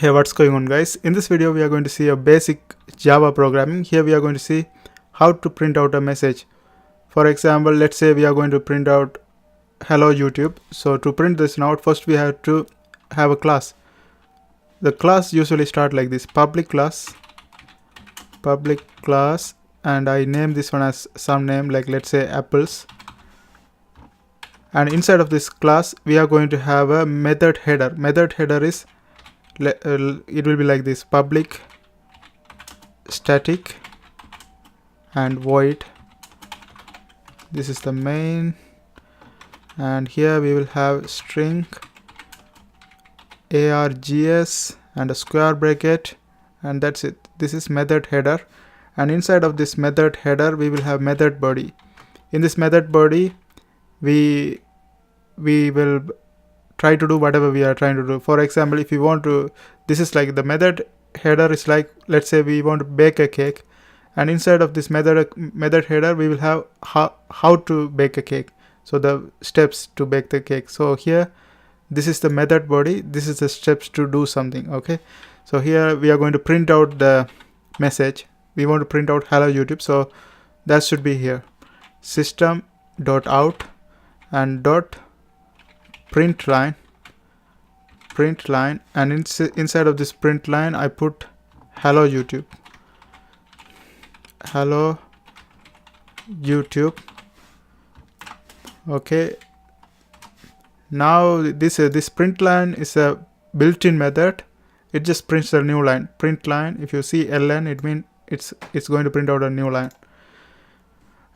Hey, what's going on, guys? In this video we are going to see a basic Java programming. Here we are going to see how to print out a message. For example, let's say we are going to print out hello YouTube. So to print this out, first we have to have a class. The class usually start like this: public class, and I name this one as some name, like let's say apples. And inside of this class we are going to have a method header. Method header is it will be like this: public static and void. This is the main, and here we will have string args and a square bracket, and that's it. This is method header, and inside of this method header we will have method body. In this method body we will try to do whatever we are trying to do. For example, if you want to, this is like the method header is like, let's say we want to bake a cake, and inside of this method header we will have how to bake a cake, so the steps to bake the cake. So here this is the method body, this is the steps to do something. Okay, so here we are going to print out the message. We want to print out hello YouTube, so that should be here: system.out and dot print line, and inside of this print line I put hello YouTube. Okay, now this print line is a built-in method. It just prints a new line. Print line, if you see ln, it means it's going to print out a new line.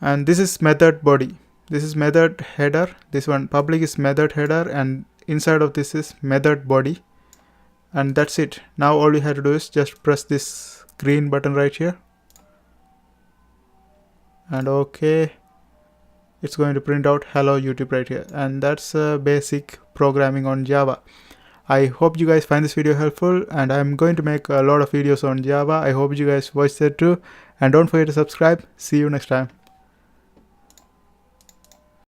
And this is method body, this is method header. This one public is method header, and inside of this is method body, and that's it. Now all you have to do is just press this green button right here, and okay, it's going to print out hello YouTube right here. And that's basic programming on Java. I hope you guys find this video helpful, and I'm going to make a lot of videos on Java. I hope you guys watch that too, and don't forget to subscribe. See you next time.